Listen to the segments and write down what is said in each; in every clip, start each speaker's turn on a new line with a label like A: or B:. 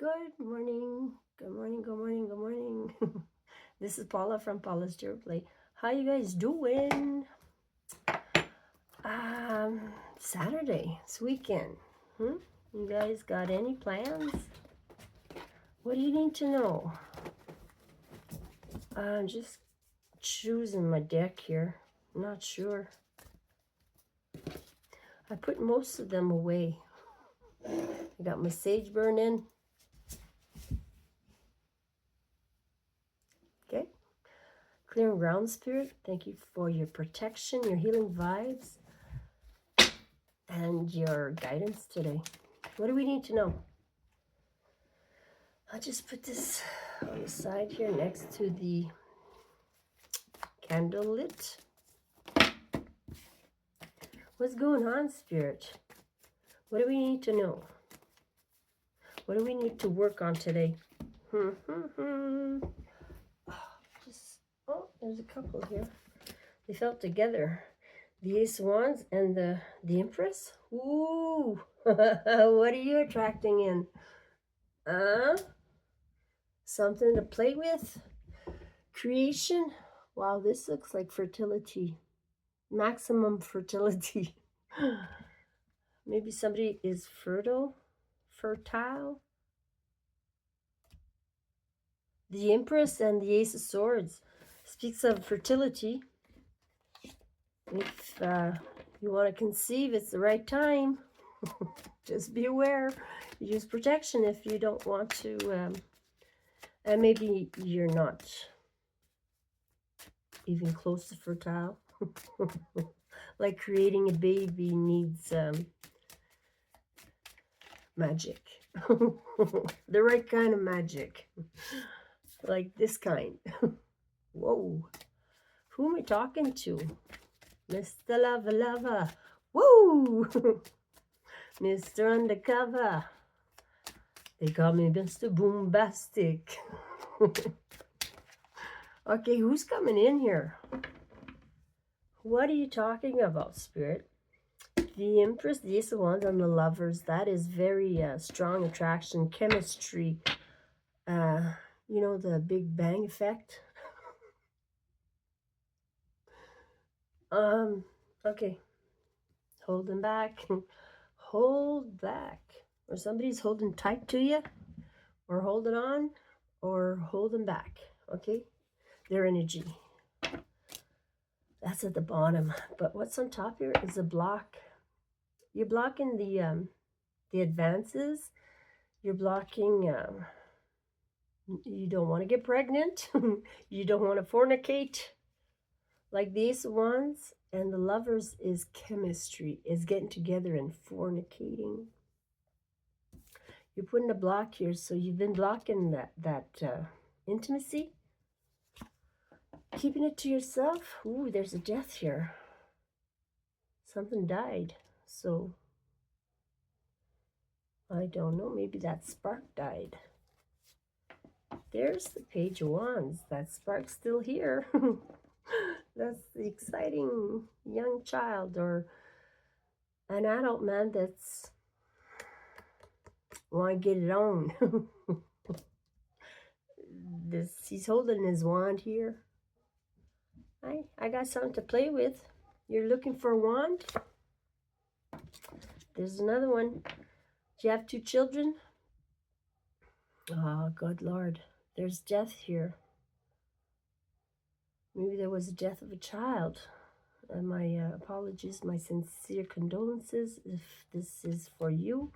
A: Good morning. Good morning. Good morning. Good morning. This is Paula from Paula's Dear Play. How you guys doing? Saturday. It's weekend. You guys got any plans? What do you need to know? I'm just choosing my deck here. Not sure. I put most of them away. I got my sage burn in. Okay. Clearing ground, Spirit. Thank you for your protection, your healing vibes, and your guidance today. What do we need to know? I'll just put this on the side here next to the candle lit. What's going on, Spirit? What do we need to know? What do we need to work on today? There's a couple here. They fell together. The Ace of Wands and the Empress. Ooh, what are you attracting in? Something to play with? Creation? Wow, this looks like fertility. Maximum fertility. Maybe somebody is fertile. The Empress and the Ace of Swords speaks of fertility. If you want to conceive, it's the right time. Just be aware. Use protection if you don't want to. And maybe you're not even close to fertile. Like creating a baby needs magic. The right kind of magic. Like this kind. Whoa. Who am I talking to? Mr. Lover. Woo! Mr. Undercover. They call me Mr. Boombastic. Okay, who's coming in here? What are you talking about, Spirit? The Empress, the Ace of Wands, and the Lovers. That is very strong attraction, chemistry. You know, the Big Bang effect. Okay. Holding back. Hold back. Or somebody's holding tight to you. Or holding on. Or holding back. Okay? Their energy. That's at the bottom. But what's on top here is a block. You're blocking the advances. You're blocking... you don't want to get pregnant. You don't want to fornicate. Like the Ace of Wands and the Lovers is chemistry, is getting together and fornicating. You're putting a block here, so you've been blocking that intimacy. Keeping it to yourself. Ooh, there's a death here. Something died, so I don't know. Maybe that spark died. There's the Page of Wands. That spark's still here. That's the exciting young child or an adult man that's want to get it on. He's holding his wand here. I got something to play with. You're looking for a wand? There's another one. Do you have 2 children? Oh, good Lord. There's death here. Maybe there was a death of a child. And my apologies, my sincere condolences if this is for you.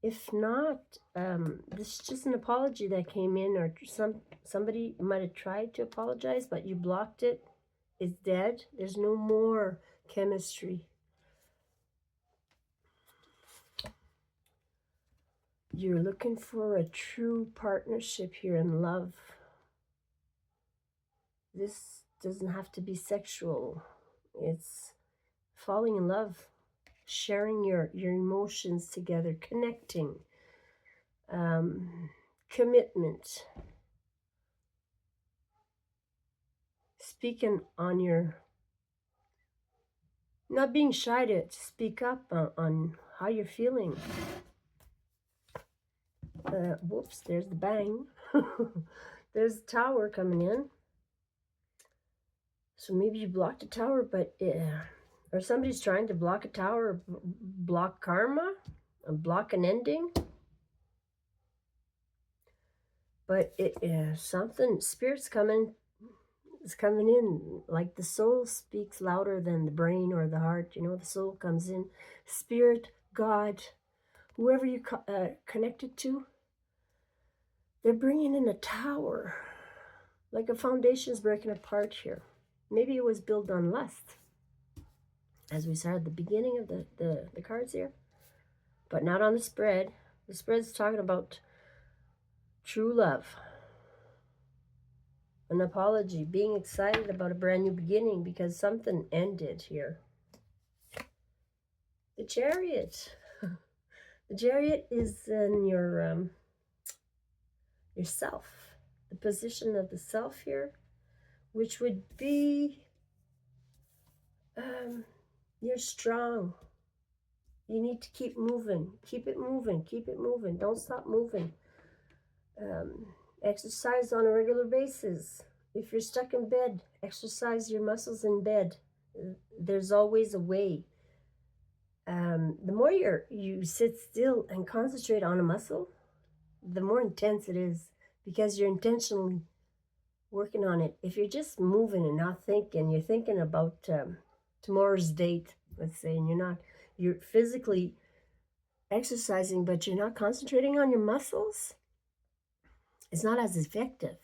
A: If not, this is just an apology that came in, or somebody might have tried to apologize, but you blocked it. It's dead. There's no more chemistry. You're looking for a true partnership here in love. This doesn't have to be sexual. It's falling in love, sharing your emotions together, connecting, commitment, speaking on your, not being shy to speak up on how you're feeling. Whoops, there's the bang. There's the tower coming in. So maybe you blocked a tower, but or somebody's trying to block a tower, block karma, block an ending. But something, spirit's coming, is coming in. Like the soul speaks louder than the brain or the heart. You know, the soul comes in. Spirit, God, whoever you connected to, they're bringing in a tower. Like a foundation's breaking apart here. Maybe it was built on lust, as we saw at the beginning of the cards here, but not on the spread. The spread's talking about true love, an apology, being excited about a brand new beginning because something ended here. The Chariot. The Chariot is in your self, the position of the self here, which would be you're strong. You need to keep moving. Keep it moving. Keep it moving. Don't stop moving. Exercise on a regular basis. If you're stuck in bed, exercise your muscles in bed. There's always a way. The more you sit still and concentrate on a muscle, the more intense it is, because you're intentionally working on it. If you're just moving and not thinking, you're thinking about tomorrow's date, let's say, and you're physically exercising, but you're not concentrating on your muscles, it's not as effective.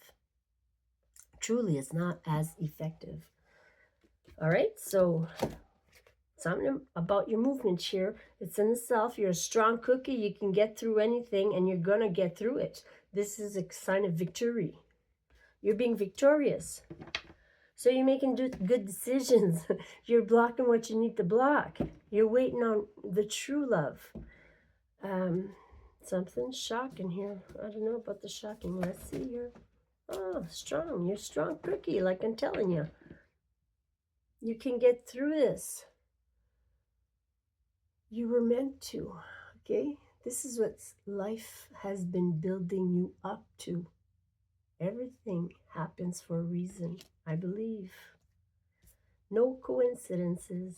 A: Truly, it's not as effective. All right, so something about your movement here. It's in the self. You're a strong cookie. You can get through anything, and you're going to get through it. This is a sign of victory. You're being victorious. So you're making good decisions. You're blocking what you need to block. You're waiting on the true love. Something shocking here. I don't know about the shocking. Let's see here. Oh, strong. You're a strong cookie, like I'm telling you. You can get through this. You were meant to, okay? This is what life has been building you up to. Everything happens for a reason, I believe. No coincidences.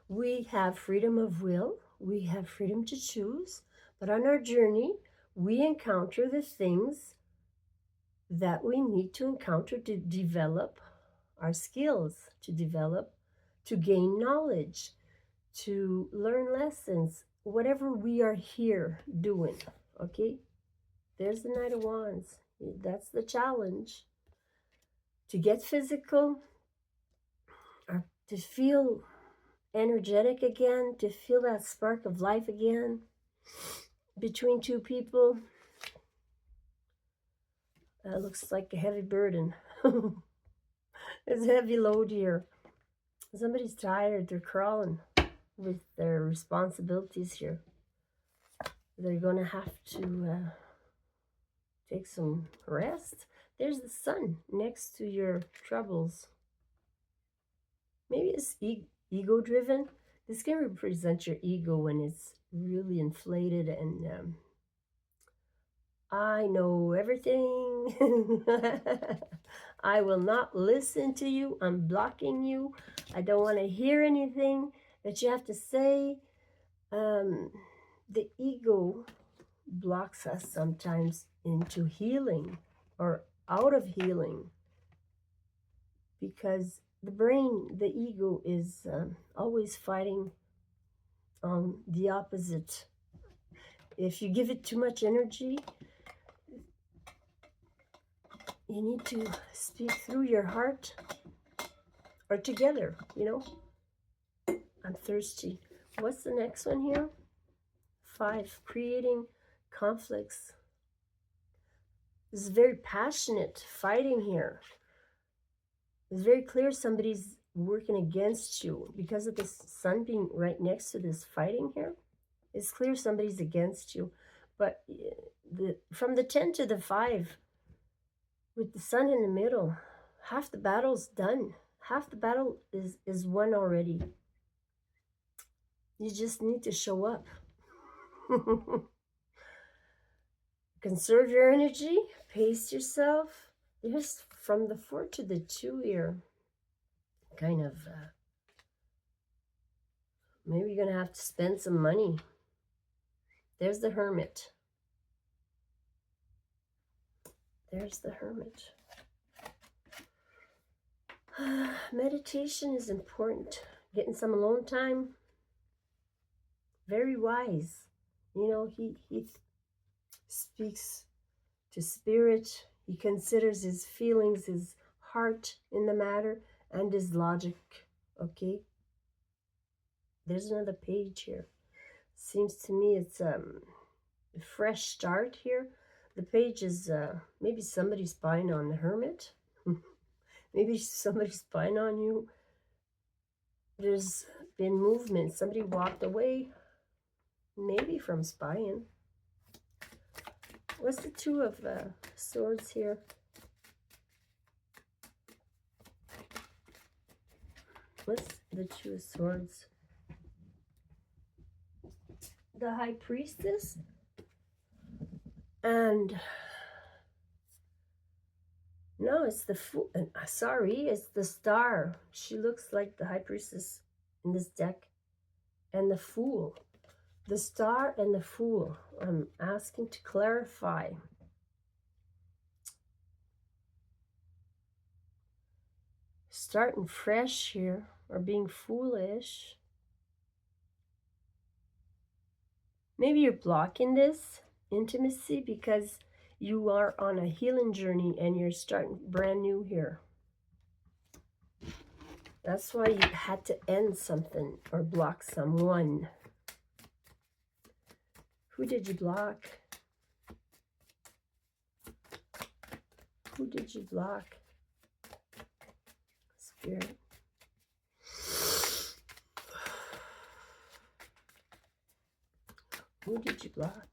A: We have freedom of will. We have freedom to choose. But on our journey, we encounter the things that we need to encounter to develop our skills, to gain knowledge, to learn lessons, whatever we are here doing, okay? There's the Knight of Wands. That's the challenge. To get physical, or to feel energetic again, to feel that spark of life again between two people. Looks like a heavy burden. There's a heavy load here. Somebody's tired. They're crawling with their responsibilities here. They're going to have to take some rest. There's the sun next to your troubles. Maybe it's ego-driven. This can represent your ego when it's really inflated and I know everything. I will not listen to you. I'm blocking you. I don't want to hear anything that you have to say. The ego blocks us sometimes into healing or out of healing, because the brain, the ego, is always fighting on the opposite. If you give it too much energy, you need to speak through your heart or together, you know. I'm thirsty. What's the next one here? 5, creating conflicts. This is very passionate fighting here. It's very clear somebody's working against you because of the sun being right next to this fighting here. It's clear somebody's against you. But from the 10 to the 5, with the sun in the middle, half the battle's done. Half the battle is won already. You just need to show up. Conserve your energy, pace yourself. There's from the 4 to the 2 here. Kind of, maybe you're going to have to spend some money. There's the Hermit. There's the Hermit. Meditation is important. Getting some alone time. Very wise. You know, he speaks to spirit. He considers his feelings, his heart in the matter, and his logic. Okay? There's another page here. Seems to me it's a fresh start here. The page is maybe somebody's spying on the Hermit. Maybe somebody's spying on you. There's been movement. Somebody walked away, maybe from spying. What's the 2 of Swords here? What's the 2 of Swords? The High Priestess. And no, it's the Fool. Sorry, it's the Star. She looks like the High Priestess in this deck. And the Fool. The Star and the Fool. I'm asking to clarify. Starting fresh here, or being foolish. Maybe you're blocking this intimacy because you are on a healing journey and you're starting brand new here. That's why you had to end something or block someone. Who did you block? Who did you block? Spirit. Who did you block?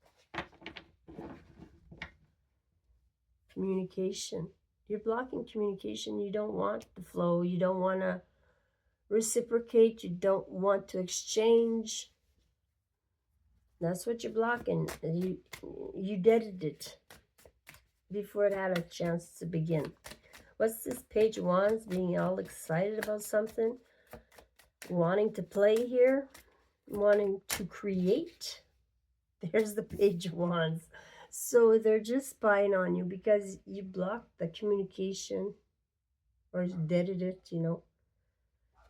A: Communication. You're blocking communication. You don't want the flow. You don't want to reciprocate. You don't want to exchange. That's what you're blocking. You deaded it before it had a chance to begin. What's this Page of Wands? Being all excited about something. Wanting to play here. Wanting to create. There's the Page of Wands. So they're just spying on you because you blocked the communication or deaded it, you know.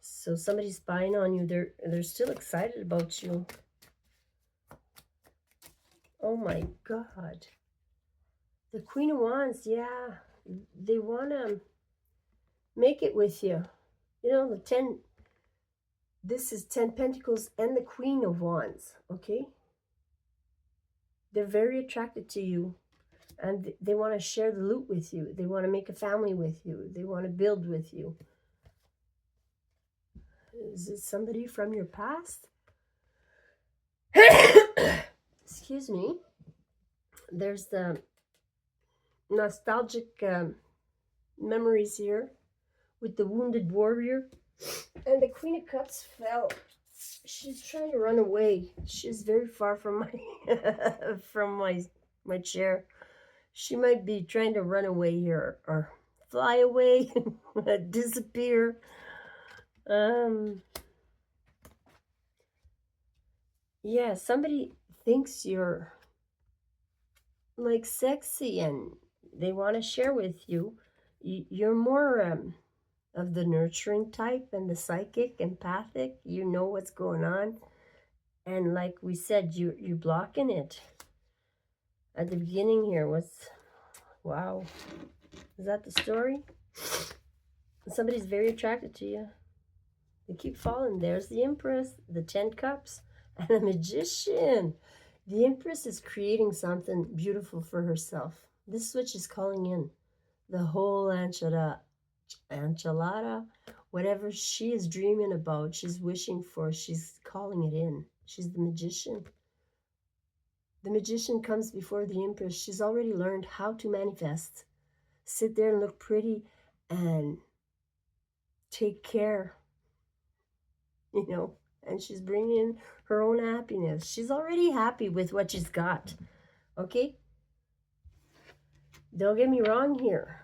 A: So somebody's spying on you. They're still excited about you. Oh my God. The Queen of Wands, yeah. They want to make it with you. You know, the 10, this is 10 Pentacles and the Queen of Wands, okay? They're very attracted to you and they want to share the loot with you. They want to make a family with you. They want to build with you. Is it somebody from your past? Excuse me. There's the nostalgic memories here with the wounded warrior. And the Queen of Cups fell. She's trying to run away. She's very far from my from my chair. She might be trying to run away here or fly away, disappear. Yeah, somebody thinks you're like sexy and they want to share with you. You're more of the nurturing type and the psychic, empathic. You know what's going on. And like we said, you're blocking it. At the beginning here was, wow. Is that the story? Somebody's very attracted to you. They keep falling. There's the Empress, the 10 Cups, and the Magician. The Empress is creating something beautiful for herself. This is what she's calling in. The whole enchilada, whatever she is dreaming about, she's wishing for, she's calling it in. She's the Magician. The Magician comes before the Empress. She's already learned how to manifest. Sit there and look pretty and take care, you know, and she's bringing in her own happiness. She's already happy with what she's got, okay? Don't get me wrong here.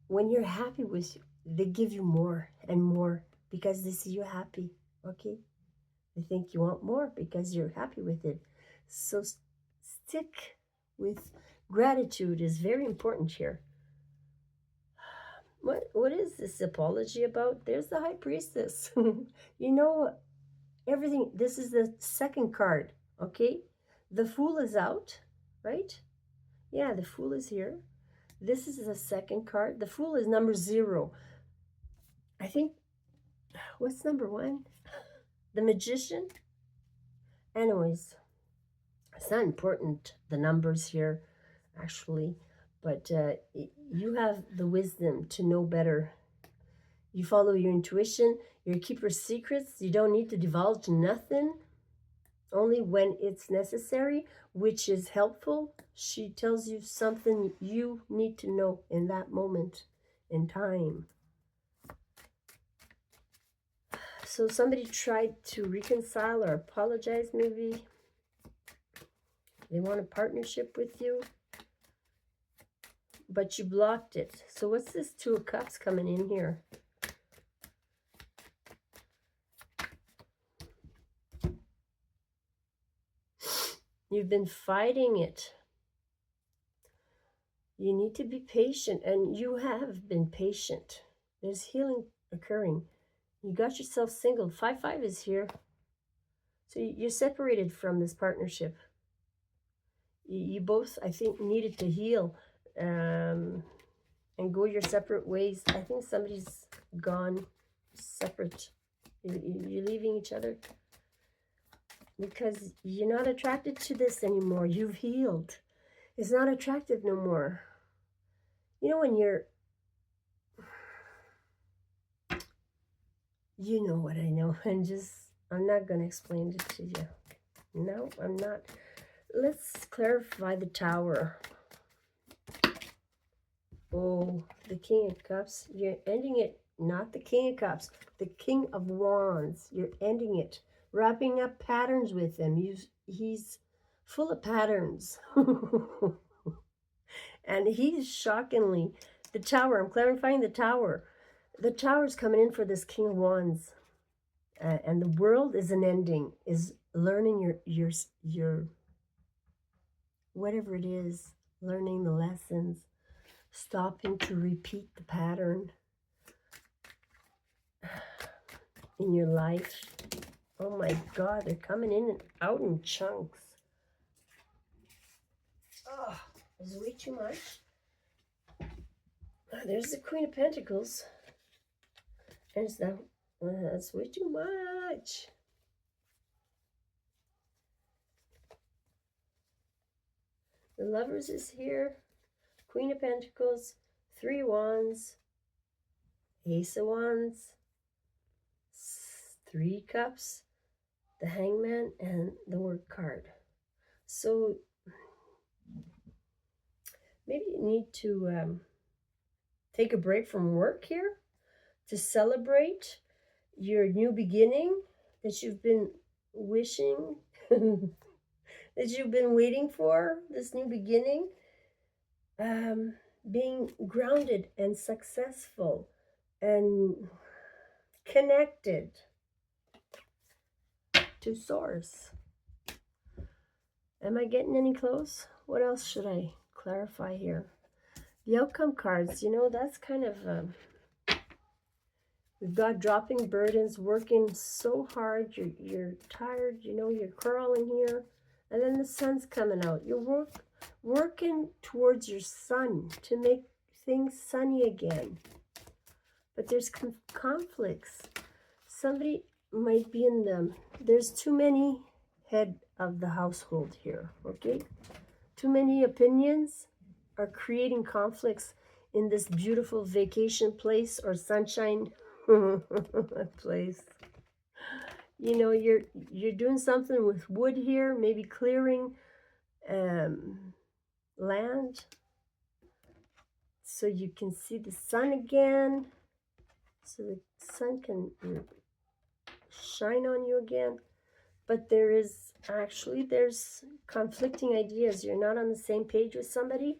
A: When you're happy with you, they give you more and more because they see you happy. Okay? They think you want more because you're happy with it. So stick with gratitude is very important here. What is this apology about? There's the high priestess. You know everything. This is the second card, okay? The fool is out, right? Yeah, the fool is here. This is the second card. The fool is number 0. I think, what's number 1? The magician? Anyways, it's not important, the numbers here, actually, but you have the wisdom to know better. You follow your intuition, you keep your secrets, you don't need to divulge nothing, only when it's necessary, which is helpful. She tells you something you need to know in that moment in time. So somebody tried to reconcile or apologize, maybe. They want a partnership with you, but you blocked it. So what's this 2 of Cups coming in here? You've been fighting it. You need to be patient, and you have been patient. There's healing occurring. You got yourself single. 5-5 is here. So you're separated from this partnership. You both, I think, needed to heal and go your separate ways. I think somebody's gone separate. You're leaving each other because you're not attracted to this anymore. You've healed. It's not attractive no more. You know, when you're... You know what I know. I'm not going to explain it to you. No, I'm not. Let's clarify the Tower. Oh, the King of Cups. You're ending it. Not the King of Cups. The King of Wands. You're ending it. Wrapping up patterns with him. He's full of patterns. And he's shockingly... The Tower. I'm clarifying the Tower. The Tower's coming in for this King of Wands. And the world is an ending. Is learning your whatever it is. Learning the lessons. Stopping to repeat the pattern in your life. Oh my God, they're coming in and out in chunks. Oh, there's way too much. There's the Queen of Pentacles. There's that. That's way too much. The Lovers is here. Queen of Pentacles, 3 Wands, Ace of Wands, 3 Cups, the Hangman, and the Work card. So maybe you need to take a break from work here to celebrate your new beginning that you've been wishing, that you've been waiting for, this new beginning. Being grounded and successful and connected to source. Am I getting any close? What else should I clarify here? The outcome cards, you know, that's kind of, we've got dropping burdens, working so hard, you're tired, you know, you're crawling here, and then the sun's coming out. You're working towards your sun to make things sunny again. But there's conflicts. Somebody might be in them. There's too many head of the household here, okay? Too many opinions are creating conflicts in this beautiful vacation place or sunshine place. You know, you're doing something with wood here, maybe clearing land so you can see the sun again, so the sun can shine on you again. But there's conflicting ideas. You're not on the same page with somebody.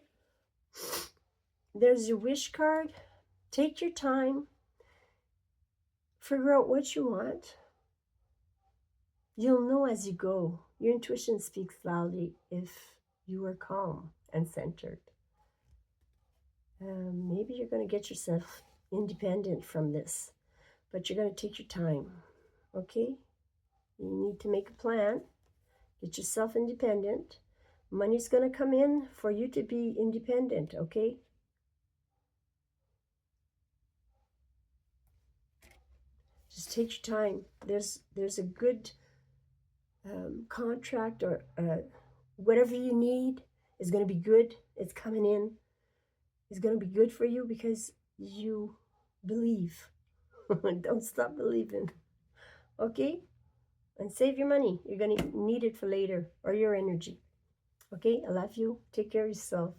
A: There's your wish card. Take your time. Figure out what you want. You'll know as you go. Your intuition speaks loudly if you are calm and centered. Maybe you're going to get yourself independent from this, but you're going to take your time. Okay? You need to make a plan. Get yourself independent. Money's going to come in for you to be independent, okay? Just take your time. There's a good contract or whatever you need is going to be good. It's coming in. It's going to be good for you because you believe. Don't stop believing. Okay? And save your money. You're going to need it for later, or your energy. Okay? I love you. Take care of yourself.